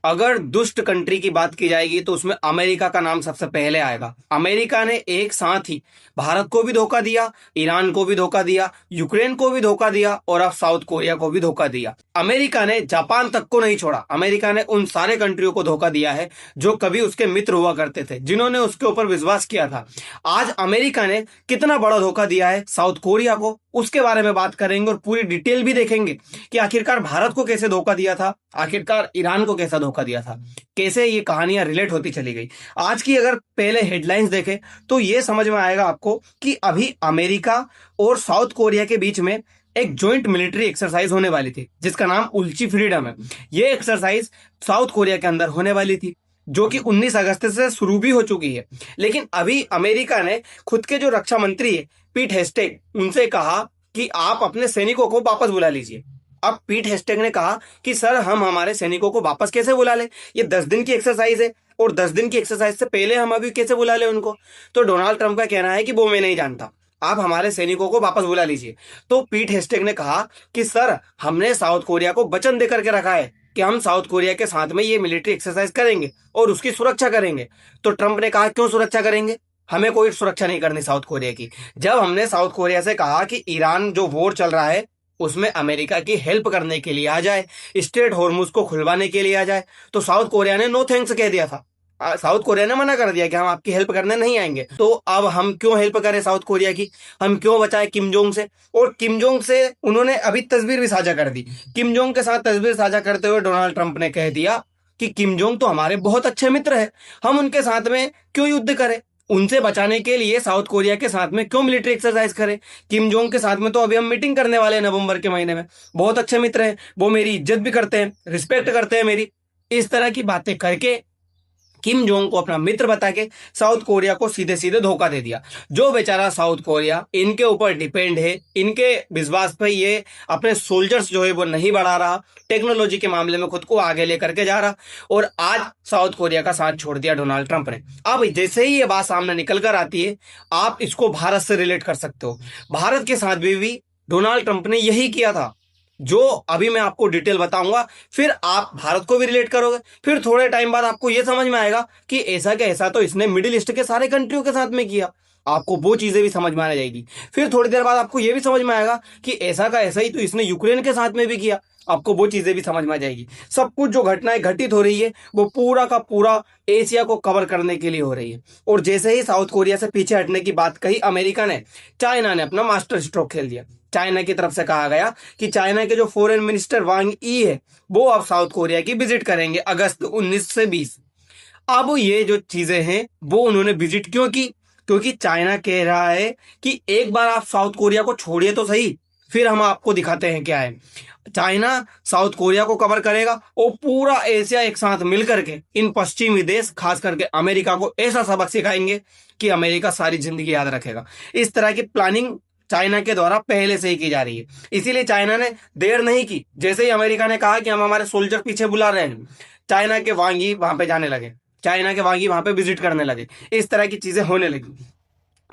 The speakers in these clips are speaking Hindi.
अगर दुष्ट कंट्री की बात की जाएगी तो उसमें अमेरिका का नाम सबसे पहले आएगा। अमेरिका ने एक साथ ही भारत को भी धोखा दिया, ईरान को भी धोखा दिया, यूक्रेन को भी धोखा दिया और अब साउथ कोरिया को भी धोखा दिया। अमेरिका ने जापान तक को नहीं छोड़ा। अमेरिका ने उन सारे कंट्रियों को धोखा दिया है जो कभी उसके मित्र हुआ करते थे, जिन्होंने उसके ऊपर विश्वास किया था। आज अमेरिका ने कितना बड़ा धोखा दिया है साउथ कोरिया को, उसके बारे में बात करेंगे और पूरी डिटेल भी देखेंगे कि आखिरकार भारत को कैसे धोखा दिया था, आखिरकार ईरान को कैसा धोखा दिया था, कैसे ये कहानियां रिलेट होती चली गई। आज की अगर पहले हेडलाइंस देखें तो ये समझ में आएगा आपको कि अभी अमेरिका और साउथ कोरिया के बीच में एक जॉइंट मिलिट्री एक्सरसाइज होने वाली थी जिसका नाम उल्ची फ्रीडम है। ये एक्सरसाइज साउथ कोरिया के अंदर होने वाली थी जो कि 19 अगस्त से शुरू भी हो चुकी है। लेकिन अभी अमेरिका ने खुद के जो रक्षा मंत्री है पीट हेस्टेक, उनसे कहा कि आप अपने सैनिकों को वापस बुला लीजिए। अब पीट हेस्टेक ने कहा कि सर हम हमारे सैनिकों को वापस कैसे बुला ले, ये 10 दिन की एक्सरसाइज है और 10 दिन की एक्सरसाइज से पहले हम अभी कैसे बुला ले उनको। तो डोनाल्ड ट्रंप का कहना है कि वो मैं नहीं जानता, आप हमारे सैनिकों को वापस बुला लीजिए। तो पीट हेस्टेक ने कहा कि सर हमने साउथ कोरिया को वचन देकर के रखा है कि हम साउथ कोरिया के साथ में ये मिलिट्री एक्सरसाइज करेंगे और उसकी सुरक्षा करेंगे। तो ट्रंप ने कहा क्यों सुरक्षा करेंगे, हमें कोई सुरक्षा नहीं करनी साउथ कोरिया की। जब हमने साउथ कोरिया से कहा कि ईरान जो वॉर चल रहा है उसमें अमेरिका की हेल्प करने के लिए आ जाए, स्ट्रेट हॉर्मुज को खुलवाने के लिए आ जाए, तो साउथ कोरिया ने नो थैंक्स कह दिया था। साउथ कोरिया ने मना कर दिया कि हम आपकी हेल्प करने नहीं आएंगे। तो अब हम क्यों हेल्प करें साउथ कोरिया की, हम क्यों बचाएं किम जोंग से। और किम जोंग से उन्होंने अभी तस्वीर भी साझा कर दी। किम जोंग के साथ तस्वीर साझा करते हुए डोनाल्ड ट्रंप ने कह दिया कि किम जोंग तो हमारे बहुत अच्छे मित्र हैं, हम उनके साथ में क्यों युद्ध करें, उनसे बचाने के लिए साउथ कोरिया के साथ में क्यों मिलिट्री एक्सरसाइज करें। किम जोंग के साथ में तो अभी हम मीटिंग करने वाले हैं नवंबर के महीने में, बहुत अच्छे मित्र हैं, वो मेरी इज्जत भी करते हैं, रिस्पेक्ट करते हैं मेरी। इस तरह की बातें करके किम जोंग को अपना मित्र बता के साउथ कोरिया को सीधे सीधे धोखा दे दिया। जो बेचारा साउथ कोरिया इनके ऊपर डिपेंड है, इनके विश्वास पे ये अपने सोल्जर्स जो है वो नहीं बढ़ा रहा, टेक्नोलॉजी के मामले में खुद को आगे लेकर के जा रहा, और आज साउथ कोरिया का साथ छोड़ दिया डोनाल्ड ट्रंप ने। अब जैसे ही ये बात सामने निकल कर आती है आप इसको भारत से रिलेट कर सकते हो। भारत के साथ भी डोनाल्ड ट्रंप ने यही किया था जो अभी मैं आपको डिटेल बताऊंगा, फिर आप भारत को भी रिलेट करोगे। फिर थोड़े टाइम बाद आपको यह समझ में आएगा कि ऐसा क्या ऐसा तो इसने मिडिल ईस्ट के सारे कंट्रियों के साथ में किया, आपको वो चीजें भी समझ में आने जाएगी। फिर थोड़ी देर बाद आपको यह भी समझ में आएगा कि ऐसा का ऐसा ही तो इसने यूक्रेन के साथ में भी किया, आपको वो चीजें भी समझ में आ जाएगी। सब कुछ जो घटनाएं घटित हो रही है वो पूरा का पूरा एशिया को कवर करने के लिए हो रही है। और जैसे ही साउथ कोरिया से पीछे हटने की बात कही अमेरिका ने, चाइना ने अपना मास्टर स्ट्रोक खेल दिया। चाइना की तरफ से कहा गया कि चाइना के जो फॉरेन मिनिस्टर वांग ई है वो अब साउथ कोरिया की विजिट करेंगे अगस्त 19 से 20। अब ये जो चीजें हैं वो उन्होंने विजिट क्यों की, क्योंकि चाइना कह रहा है कि एक बार आप साउथ कोरिया को छोड़िए तो सही, फिर हम आपको दिखाते हैं क्या है। चाइना साउथ कोरिया को कवर करेगा और पूरा एशिया एक साथ मिलकर के इन पश्चिमी देश खास करके अमेरिका को ऐसा सबक सिखाएंगे कि अमेरिका सारी जिंदगी याद रखेगा। इस तरह की प्लानिंग चाइना के द्वारा पहले से ही की जा रही है, इसीलिए चाइना ने देर नहीं की। जैसे ही अमेरिका ने कहा कि हम हमारे सोल्जर पीछे बुला रहे हैं, चाइना के वांगी वहां पे जाने लगे, चाइना के वांगी वहां पे विजिट करने लगे, इस तरह की चीजें होने लगी।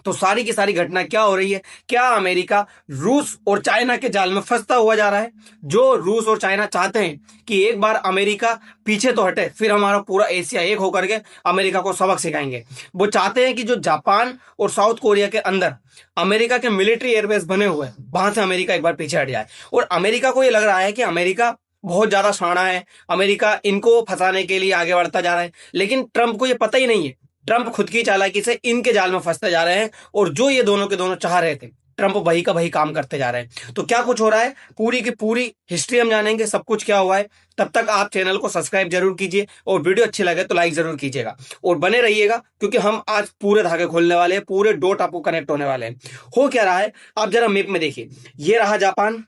तो सारी की सारी घटना क्या हो रही है, क्या अमेरिका रूस और चाइना के जाल में फंसता हुआ जा रहा है। जो रूस और चाइना चाहते हैं कि एक बार अमेरिका पीछे तो हटे, फिर हमारा पूरा एशिया एक होकर के अमेरिका को सबक सिखाएंगे। वो चाहते हैं कि जो जापान और साउथ कोरिया के अंदर अमेरिका के मिलिट्री एयरबेस बने हुए हैं वहां से अमेरिका एक बार पीछे हट जाए। और अमेरिका को ये लग रहा है कि अमेरिका बहुत ज्यादा शाना है, अमेरिका इनको फंसाने के लिए आगे बढ़ता जा रहा है, लेकिन ट्रंप को ये पता ही नहीं है। ट्रंप खुद की चालाकी से इनके जाल में फंसते जा रहे हैं और जो ये दोनों के दोनों चाह रहे थे ट्रंप वही का वही काम करते जा रहे हैं। तो क्या कुछ हो रहा है पूरी की पूरी हिस्ट्री हम जानेंगे, सब कुछ क्या हुआ है। तब तक आप चैनल को सब्सक्राइब जरूर कीजिए और वीडियो अच्छी लगे तो लाइक जरूर कीजिएगा और बने रहिएगा, क्योंकि हम आज पूरे धागे खोलने वाले हैं, पूरे डॉट आपको कनेक्ट होने वाले हैं। हो क्या रहा है आप जरा मैप में देखिए, ये रहा जापान।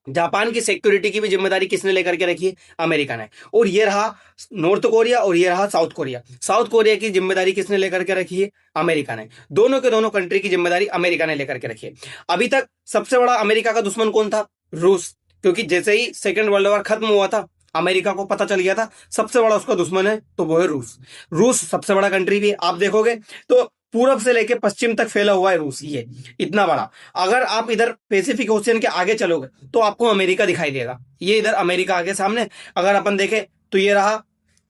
जापान की सिक्योरिटी की भी जिम्मेदारी किसने लेकर के रखी है, अमेरिका ने। और ये रहा नॉर्थ कोरिया और ये रहा साउथ कोरिया। साउथ कोरिया की जिम्मेदारी किसने लेकर के रखी है, अमेरिका ने। दोनों के दोनों कंट्री की जिम्मेदारी अमेरिका ने लेकर के रखी है। अभी तक सबसे बड़ा अमेरिका का दुश्मन कौन था, रूस, क्योंकि जैसे ही सेकेंड वर्ल्ड वॉर खत्म हुआ था अमेरिका को पता चल गया था सबसे बड़ा उसका दुश्मन है तो वो है रूस। रूस सबसे बड़ा कंट्री भी है, आप देखोगे तो पूरब से लेके पश्चिम तक फैला हुआ है रूस, ये इतना बड़ा। अगर आप इधर पैसिफिक ओशियन के आगे चलोगे तो आपको अमेरिका दिखाई देगा, ये इधर अमेरिका आगे सामने। अगर अपन देखें तो ये रहा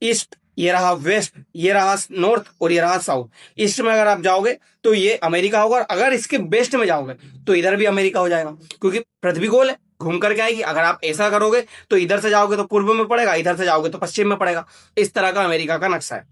ईस्ट, ये रहा वेस्ट, ये रहा नॉर्थ और ये रहा साउथ। ईस्ट में अगर आप जाओगे तो ये अमेरिका होगा, और अगर इसके वेस्ट में जाओगे तो इधर भी अमेरिका हो जाएगा, क्योंकि पृथ्वी गोल है, घूम करके आएगी। अगर आप ऐसा करोगे तो इधर से जाओगे तो पूर्व में पड़ेगा, इधर से जाओगे तो पश्चिम में पड़ेगा। इस तरह का अमेरिका का नक्शा है।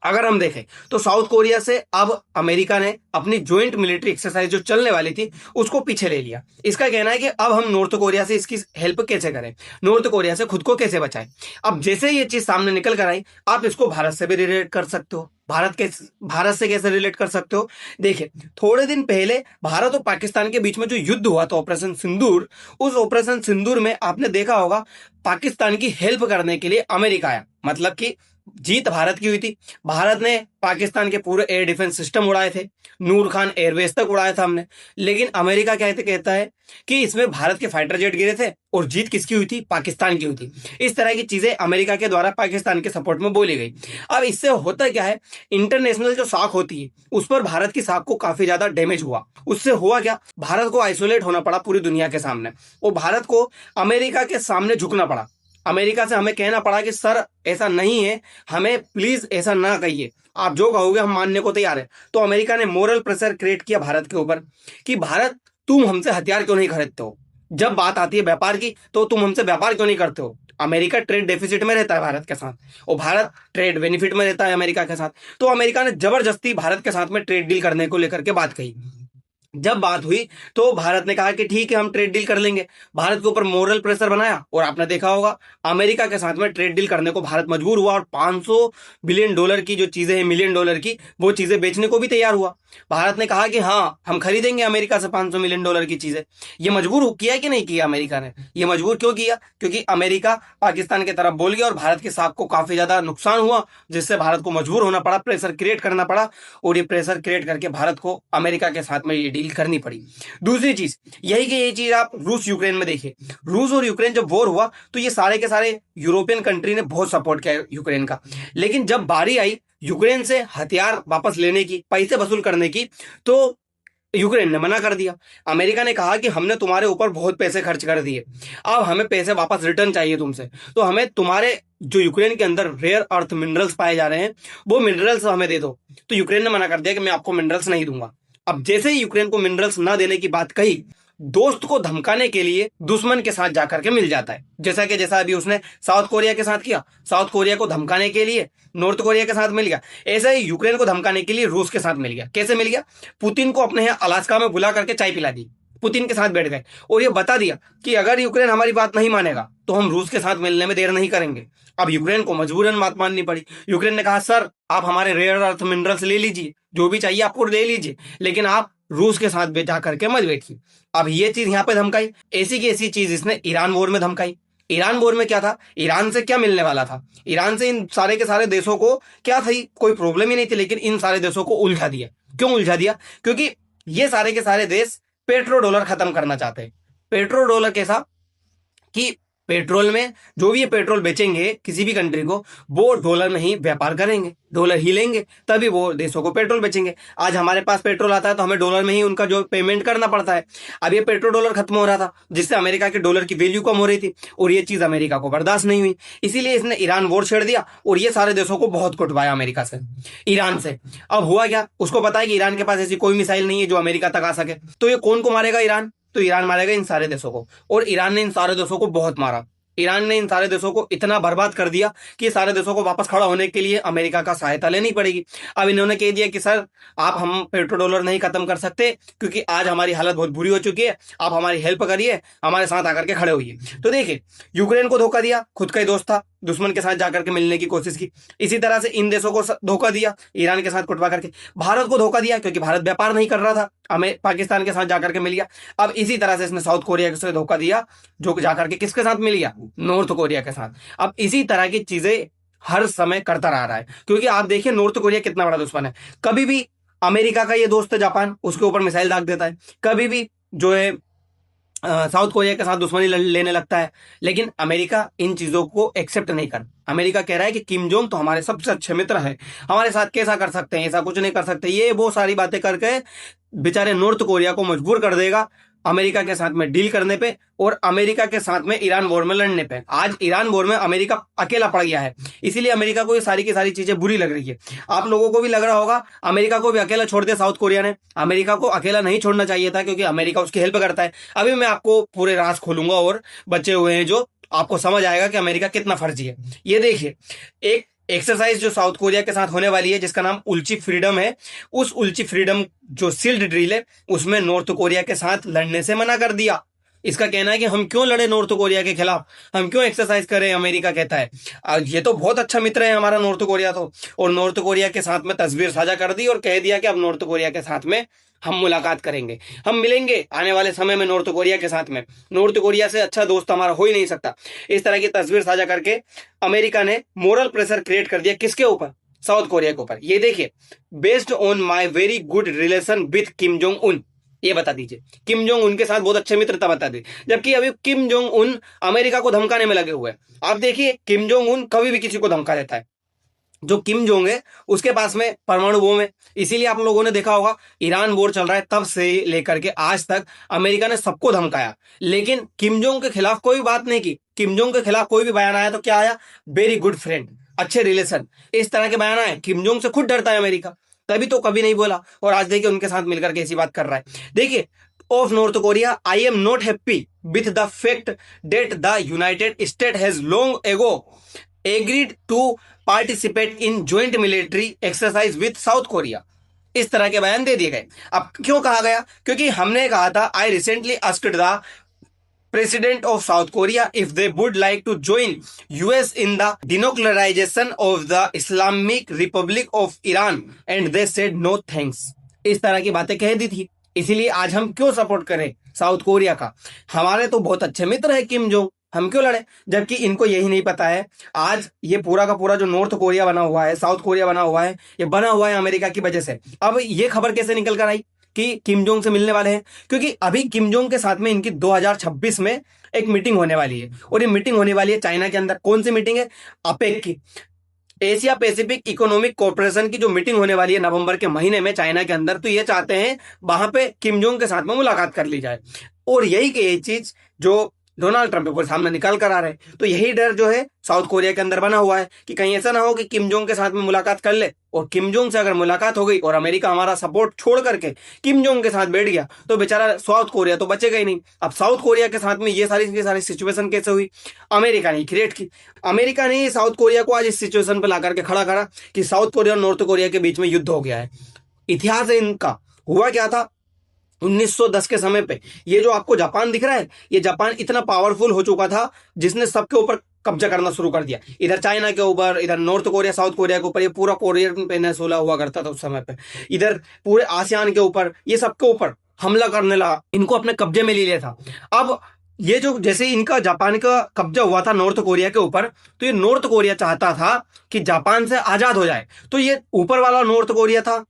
अगर हम देखें तो साउथ कोरिया से अब अमेरिका ने अपनी ज्वाइंट मिलिट्री एक्सरसाइज जो चलने वाली थी उसको पीछे ले लिया। इसका कहना है कि अब हम नॉर्थ कोरिया से इसकी हेल्प कैसे करें, नॉर्थ कोरिया से खुद को कैसे बचाएं। अब जैसे ये चीज सामने निकल कर आई, आप इसको भारत से भी रिलेट कर सकते हो। भारत से कैसे रिलेट कर सकते हो? देखिए, थोड़े दिन पहले भारत और पाकिस्तान के बीच में जो युद्ध हुआ था ऑपरेशन सिंदूर, उस ऑपरेशन सिंदूर में आपने देखा होगा पाकिस्तान की हेल्प करने के लिए अमेरिका आया। मतलब कि जीत भारत की हुई थी। भारत ने पाकिस्तान के पूरे एयर डिफेंस सिस्टम उड़ाए थे, नूर खान एयरबेस तक उड़ाया था हमने। लेकिन अमेरिका कहता है कि इसमें भारत के फाइटर जेट गिरे थे और जीत किसकी हुई थी? पाकिस्तान की हुई थी। इस तरह की चीजें अमेरिका के द्वारा पाकिस्तान के सपोर्ट में बोली गई। अब इससे होता क्या है, इंटरनेशनल जो साख होती है उस पर भारत की साख को काफी ज्यादा डैमेज हुआ। उससे हुआ क्या, भारत को आइसोलेट होना पड़ा पूरी दुनिया के सामने, और भारत को अमेरिका के सामने झुकना पड़ा। अमेरिका से हमें कहना पड़ा कि सर ऐसा नहीं है, हमें प्लीज ऐसा ना कहिए, आप जो कहोगे हम मानने को तैयार है। तो अमेरिका ने मोरल प्रेशर क्रिएट किया भारत के ऊपर कि भारत तुम हमसे हथियार क्यों नहीं खरीदते हो, जब बात आती है व्यापार की तो तुम हमसे व्यापार क्यों नहीं करते हो। अमेरिका ट्रेड डेफिसिट में रहता है भारत के साथ, और भारत ट्रेड बेनिफिट में रहता है अमेरिका के साथ। तो अमेरिका ने जबरदस्ती भारत के साथ में ट्रेड डील करने को लेकर के बात कही। जब बात हुई तो भारत ने कहा कि ठीक है हम ट्रेड डील कर लेंगे, भारत के ऊपर मोरल प्रेशर बनाया, और आपने देखा होगा अमेरिका के साथ में ट्रेड डील करने को भारत मजबूर हुआ, और 500 बिलियन डॉलर की जो चीजें हैं, मिलियन डॉलर की, वो चीजें बेचने को भी तैयार हुआ। भारत ने कहा कि हाँ हम खरीदेंगे अमेरिका से 500 मिलियन डॉलर की चीजें। ये मजबूर किया कि नहीं किया अमेरिका ने? ये मजबूर क्यों किया? क्योंकि अमेरिका पाकिस्तान की तरफ बोल गया और भारत के साख को काफी ज्यादा नुकसान हुआ, जिससे भारत को मजबूर होना पड़ा, प्रेशर क्रिएट करना पड़ा, और ये प्रेशर क्रिएट करके भारत को अमेरिका के साथ में ये डील करनी पड़ी। दूसरी चीज यही कि ये चीज आप रूस यूक्रेन में देखिए। रूस और यूक्रेन जब वॉर हुआ तो ये सारे के सारे यूरोपियन कंट्री ने बहुत सपोर्ट किया यूक्रेन का। लेकिन जब बारी आई यूक्रेन से हथियार वापस लेने की, पैसे वसूल करने की, तो यूक्रेन ने मना कर दिया। अमेरिका ने कहा कि हमने तुम्हारे ऊपर बहुत पैसे खर्च कर दिए, अब हमें पैसे वापस रिटर्न चाहिए तुमसे, तो हमें तुम्हारे जो यूक्रेन के अंदर रेयर अर्थ मिनरल्स पाए जा रहे हैं वो मिनरल्स हमें दे दो। तो यूक्रेन ने मना कर दिया कि मैं आपको मिनरल्स नहीं दूंगा। अब जैसे ही यूक्रेन को मिनरल्स ना देने की बात कही, दोस्त को धमकाने के लिए दुश्मन के साथ जाकर के मिल जाता है। जैसा अभी उसने साउथ कोरिया के साथ किया, साउथ कोरिया को धमकाने के लिए नॉर्थ कोरिया के साथ मिल गया, ऐसा ही यूक्रेन को धमकाने के लिए रूस के साथ मिल गया। कैसे मिल गया? पुतिन को अपने यहाँ अलास्का में बुला करके चाय पिला दी, पुतिन के साथ बैठ गए और ये बता दिया कि अगर यूक्रेन हमारी बात नहीं मानेगा तो हम रूस के साथ मिलने में देर नहीं करेंगे। अब यूक्रेन को मजबूरन बात माननी पड़ी। यूक्रेन ने कहा सर आप हमारे रेयर अर्थ मिनरल्स ले लीजिए, जो भी चाहिए आपको ले लीजिए, लेकिन आप रूस के साथ जा करके मत बैठिए। अब ये चीज यहाँ पे धमकाई, ऐसी की ऐसी चीज इसने ईरान वॉर में धमकाई। ईरान वॉर में क्या था, ईरान से क्या मिलने वाला था? ईरान से इन सारे के सारे देशों को क्या थी, कोई प्रॉब्लम ही नहीं थी, लेकिन इन सारे देशों को उलझा दिया। क्यों उलझा दिया? क्योंकि ये सारे के सारे देश पेट्रो डॉलर खत्म करना चाहते हैं। पेट्रो डॉलर कैसा कि पेट्रोल में जो भी ये पेट्रोल बेचेंगे किसी भी कंट्री को, वो डॉलर में ही व्यापार करेंगे, डॉलर ही लेंगे, तभी वो देशों को पेट्रोल बेचेंगे। आज हमारे पास पेट्रोल आता है तो हमें डॉलर में ही उनका जो पेमेंट करना पड़ता है। अब ये पेट्रोल डॉलर खत्म हो रहा था, जिससे अमेरिका के डॉलर की वैल्यू कम हो रही थी, और ये चीज अमेरिका को बर्दाश्त नहीं हुई। इसीलिए इसने ईरान वॉर छेड़ दिया और ये सारे देशों को बहुत कुटवाया अमेरिका से, ईरान से। अब हुआ क्या, उसको पता है कि ईरान के पास ऐसी कोई मिसाइल नहीं है जो अमेरिका तक आ सके, तो ये कौन को मारेगा? ईरान। तो ईरान मारेगा इन सारे देशों को, और ईरान ने इन सारे देशों को बहुत मारा। ईरान ने इन सारे देशों को इतना बर्बाद कर दिया कि सारे देशों को वापस खड़ा होने के लिए अमेरिका का सहायता लेनी पड़ेगी। अब इन्होंने कह दिया कि सर आप हम पेट्रो डॉलर नहीं खत्म कर सकते, क्योंकि आज हमारी हालत बहुत बुरी हो चुकी है, आप हमारी हेल्प करिए, हमारे साथ आकर के खड़े होइए। तो देखिए, यूक्रेन को धोखा दिया, खुद का ही दोस्त था, दुश्मन के साथ जाकर के मिलने की कोशिश की। इसी तरह से इन देशों को धोखा दिया, ईरान के साथ कुटवा करके। भारत को धोखा दिया क्योंकि भारत व्यापार नहीं कर रहा था, हमें पाकिस्तान के साथ जाकर के मिल गया। अब इसी तरह से इसने साउथ कोरिया से धोखा दिया, जो जाकर के किसके साथ मिल गया? नॉर्थ कोरिया के साथ। अब इसी तरह की चीजें हर समय करता रहा है, क्योंकि आप देखिए नॉर्थ कोरिया कितना बड़ा दुश्मन है। कभी भी अमेरिका का ये दोस्त है जापान, उसके ऊपर मिसाइल दाग देता है, कभी भी जो है साउथ कोरिया के साथ दुश्मनी लेने लगता है। लेकिन अमेरिका इन चीजों को एक्सेप्ट नहीं कर। अमेरिका कह रहा है कि किम जोंग तो हमारे सबसे अच्छे मित्र हैं, हमारे साथ कैसा कर सकते हैं, ऐसा कुछ नहीं कर सकते। ये वो सारी बातें करके बेचारे नॉर्थ कोरिया को मजबूर कर देगा अमेरिका के साथ में डील करने पे और अमेरिका के साथ में ईरान वॉर में लड़ने पे। आज ईरान वॉर में अमेरिका अकेला पड़ गया है, इसीलिए अमेरिका को ये सारी की सारी चीजें बुरी लग रही है। आप लोगों को भी लग रहा होगा अमेरिका को भी अकेला छोड़ दिया साउथ कोरिया ने। अमेरिका को अकेला नहीं छोड़ना चाहिए था, क्योंकि अमेरिका उसकी हेल्प करता है। अभी मैं आपको पूरे राज खोलूंगा और बचे हुए हैं जो आपको समझ आएगा कि अमेरिका कितना फर्जी है। ये देखिए, एक एक्सरसाइज जो साउथ कोरिया के साथ होने वाली है जिसका नाम उल्ची फ्रीडम है, उस उल्ची फ्रीडम जो सील्ड ड्रिल है उसमें नॉर्थ कोरिया के साथ लड़ने से मना कर दिया। इसका कहना है कि हम क्यों लड़े नॉर्थ कोरिया के खिलाफ, हम क्यों एक्सरसाइज करें, अमेरिका कहता है। ये तो बहुत अच्छा मित्र है हमारा नॉर्थ कोरिया तो। और नॉर्थ कोरिया के साथ में तस्वीर साझा कर दी और कह दिया कि अब नॉर्थ कोरिया के साथ में हम मुलाकात करेंगे, हम मिलेंगे आने वाले समय में नॉर्थ कोरिया के साथ में। नॉर्थ कोरिया से अच्छा दोस्त हमारा हो ही नहीं सकता। इस तरह की तस्वीर साझा करके अमेरिका ने मोरल प्रेशर क्रिएट कर दिया किसके ऊपर, साउथ कोरिया के ऊपर। ये देखिए, based on my very good relation with Kim Jong Un, ये बता दीजिए किम जोंग उन के साथ बहुत अच्छे मित्रता बता दी। जबकि अभी किम जोंग उन अमेरिका को धमकाने में लगे हुए हैं। आप देखिए, किम जोंग उन कभी भी किसी को धमका देता है। जो किम जोंग है उसके पास में परमाणु बम है, इसीलिए आप लोगों ने देखा होगा ईरान वॉर चल रहा है तब से लेकर के आज तक अमेरिका ने सबको धमकाया, लेकिन किम जोंग के खिलाफ कोई बात नहीं की। किम जोंग के खिलाफ कोई भी बयान आया तो क्या आया, वेरी गुड फ्रेंड, अच्छे रिलेशन, इस तरह के बयान आए। किम जोंग से खुद डरता है अमेरिका, तभी तो कभी नहीं बोला। और आज देखिए उनके साथ मिलकर के ऐसी बात कर रहा है। देखिए, of North Korea, I am not happy with the fact that the United State has long ago agreed to participate in joint military exercise with South Korea. इस तरह के बयान दे दिए गए। अब क्यों कहा गया, क्योंकि हमने कहा था I recently asked the president of South Korea if they would like to join US in the denuclearization of the Islamic Republic of Iran and they said no thanks. इस तरह की बातें कह दी थी। इसीलिए आज हम क्यों सपोर्ट करें साउथ कोरिया का, हमारे तो बहुत अच्छे मित्र है किम जोंग, हम क्यों लड़े। जबकि इनको यही नहीं पता है, आज ये पूरा का पूरा जो नॉर्थ कोरिया बना हुआ है, साउथ कोरिया बना हुआ है, ये बना हुआ है अमेरिका की वजह से। अब ये खबर कैसे निकल कर आई कि किम जोंग से मिलने वाले हैं, क्योंकि अभी किम जोंग के साथ में इनकी 2026 में एक मीटिंग होने वाली है। और ये मीटिंग होने वाली है चाइना के अंदर। कौन सी मीटिंग है, अपेक की, एशिया पैसिफिक इकोनॉमिक कॉर्पोरेशन की जो मीटिंग होने वाली है नवंबर के महीने में चाइना के अंदर। तो ये चाहते हैं वहां पे किम जोंग के साथ में मुलाकात कर ली जाए। और यही चीज जो डोनाल्ड ट्रंप ऊपर सामने निकाल कर आ रहे हैं। तो यही डर जो है साउथ कोरिया के अंदर बना हुआ है कि कहीं ऐसा ना हो कि किम जोंग के साथ में मुलाकात कर ले, और किम जोंग से अगर मुलाकात हो गई और अमेरिका हमारा सपोर्ट छोड़ करके किम जोंग के साथ बैठ गया तो बेचारा साउथ कोरिया तो बचेगा ही नहीं। अब साउथ कोरिया के साथ में ये सारी सिचुएशन कैसे हुई, अमेरिका ने क्रिएट की। अमेरिका ने साउथ कोरिया को आज इस सिचुएशन पर ला करके खड़ा करा कि साउथ कोरिया और नॉर्थ कोरिया के बीच में युद्ध हो गया है। इतिहास है इनका। हुआ क्या था, 1910 के समय पे ये जो आपको जापान दिख रहा है, ये जापान इतना पावरफुल हो चुका था जिसने सबके ऊपर कब्जा करना शुरू कर दिया। इधर चाइना के ऊपर, इधर नॉर्थ कोरिया साउथ कोरिया के ऊपर, ये पूरा कोरियन पेनिनसुला हुआ करता था उस समय पे, इधर पूरे आसियान के ऊपर, ये सबके ऊपर हमला करने लगा, इनको अपने कब्जे में ले लिया था। अब ये जो जैसे इनका जापान का कब्जा हुआ था नॉर्थ कोरिया के ऊपर, तो ये नॉर्थ कोरिया चाहता था कि जापान से आजाद हो जाए। तो ये ऊपर वाला नॉर्थ कोरिया था,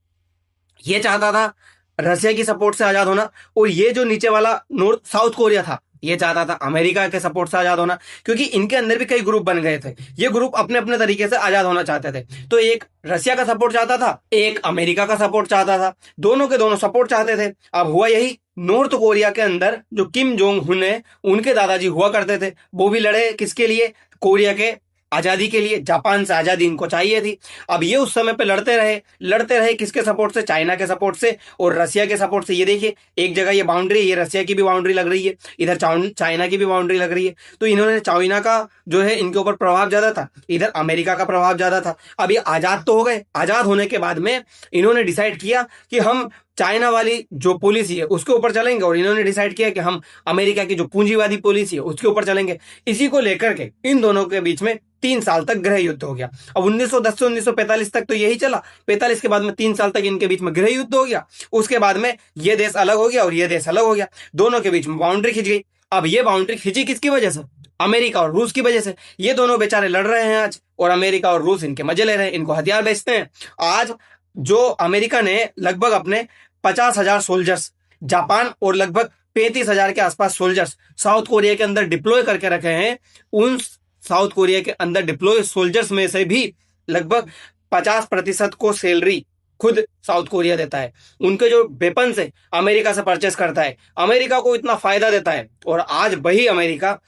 ये चाहता था रशिया की सपोर्ट से आजाद होना, और ये जो नीचे वाला नॉर्थ साउथ कोरिया था ये चाहता था अमेरिका के सपोर्ट से आजाद होना। क्योंकि इनके अंदर भी कई ग्रुप बन गए थे, ये ग्रुप अपने अपने तरीके से आजाद होना चाहते थे। तो एक रशिया का सपोर्ट चाहता था, एक अमेरिका का सपोर्ट चाहता था, दोनों के दोनों सपोर्ट चाहते थे। अब हुआ यही, नॉर्थ कोरिया के अंदर जो किम जोंग उन है, उनके दादाजी हुआ करते थे, वो भी लड़े किसके लिए, कोरिया के आजादी के लिए। जापान से आजादी इनको चाहिए थी। अब ये उस समय पे लड़ते रहे किसके सपोर्ट से, चाइना के सपोर्ट से और रशिया के सपोर्ट से। ये देखिए एक जगह ये बाउंड्री, ये रशिया की भी बाउंड्री लग रही है, इधर चाइना की भी बाउंड्री लग रही है। तो इन्होंने चाइना का जो है इनके ऊपर प्रभाव ज्यादा था, इधर अमेरिका का प्रभाव ज्यादा था। अब ये आजाद तो हो गए, आजाद होने के बाद में इन्होंने डिसाइड किया कि हम चाइना वाली जो पॉलिसी है उसके ऊपर चलेंगे, और इन्होंने डिसाइड किया कि हम अमेरिका की जो पूंजीवादी पॉलिसी है उसके ऊपर चलेंगे। इसी को लेकर के इन दोनों के बीच में 3 साल तक गृह युद्ध हो गया। अब 1910 से 1945 तक तो यही चला, 45 के बाद में 3 साल तक इनके बीच में गृह युद्ध हो गया। उसके बाद में ये देश अलग हो गया और ये देश अलग हो गया, दोनों के बीच में बाउंड्री खिंच गई। अब ये बाउंड्री खिंची किसकी वजह से, अमेरिका और रूस की वजह से। ये दोनों बेचारे लड़ रहे हैं आज, और अमेरिका और रूस इनके मजे ले रहे हैं, इनको हथियार बेचते हैं। आज जो अमेरिका ने लगभग अपने 50,000 सोल्जर्स, जापान और लगभग 35,000 के आसपास सोल्जर्स साउथ कोरिया के अंदर डिप्लॉय करके रखे हैं। उन साउथ कोरिया के अंदर डिप्लॉय सोल्जर्स में से भी लगभग 50% को सैलरी खुद साउथ कोरिया देता है। उनके जो वेपन्स है अमेरिका से परचेस करता है, अमेरिका को इतना फायदा देता है, और आज वही अमेरिका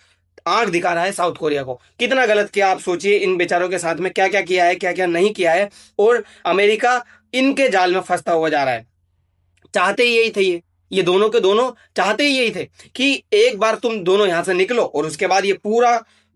आंख दिखा रहा है साउथ कोरिया को। कितना गलत किया आप सोचिए, इन बेचारों के साथ में क्या क्या किया है, क्या क्या नहीं किया है, और अमेरिका इनके जाल में फंसता हुआ जा रहा है। चाहते ही यही थे ये दोनों के दोनों चाहते ही यही थे कि एक बार तुम दोनों यहां से निकलो और उसके बाद ये पूरा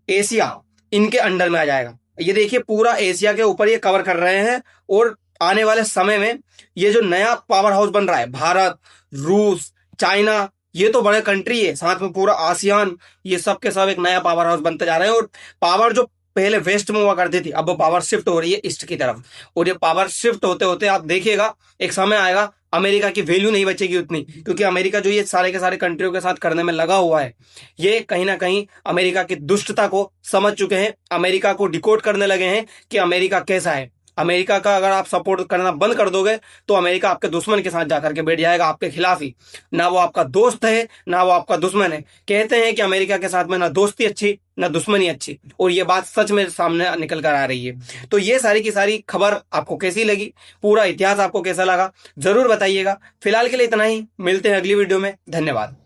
एशिया इनके अंडर में आ जाएगा। ये देखिए पूरा एशिया के ऊपर ये कवर कर रहे हैं, और आने वाले समय में ये जो नया पावर हाउस बन रहा है, भारत, रूस, चाइना, ये तो बड़े कंट्री है, साथ में पूरा आसियान, ये सब के सब एक नया पावर हाउस बनते जा रहे हैं। और पावर जो पहले वेस्ट में हुआ करती थी, अब वो पावर शिफ्ट हो रही है ईस्ट की तरफ। और ये पावर शिफ्ट होते होते आप देखिएगा एक समय आएगा अमेरिका की वैल्यू नहीं बचेगी उतनी, क्योंकि अमेरिका जो ये सारे के सारे कंट्रियों के साथ करने में लगा हुआ है, ये कहीं ना कहीं अमेरिका की दुष्टता को समझ चुके हैं, अमेरिका को डिकोड करने लगे हैं कि अमेरिका कैसा है। अमेरिका का अगर आप सपोर्ट करना बंद कर दोगे तो अमेरिका आपके दुश्मन के साथ जाकर के बैठ जाएगा, आपके खिलाफ ही। ना वो आपका दोस्त है, ना वो आपका दुश्मन है। कहते हैं कि अमेरिका के साथ में ना दोस्ती अच्छी ना दुश्मनी अच्छी, और ये बात सच में सामने निकल कर आ रही है। तो ये सारी की सारी खबर आपको कैसी लगी, पूरा इतिहास आपको कैसा लगा, जरूर बताइएगा। फिलहाल के लिए इतना ही, मिलते हैं अगली वीडियो में। धन्यवाद।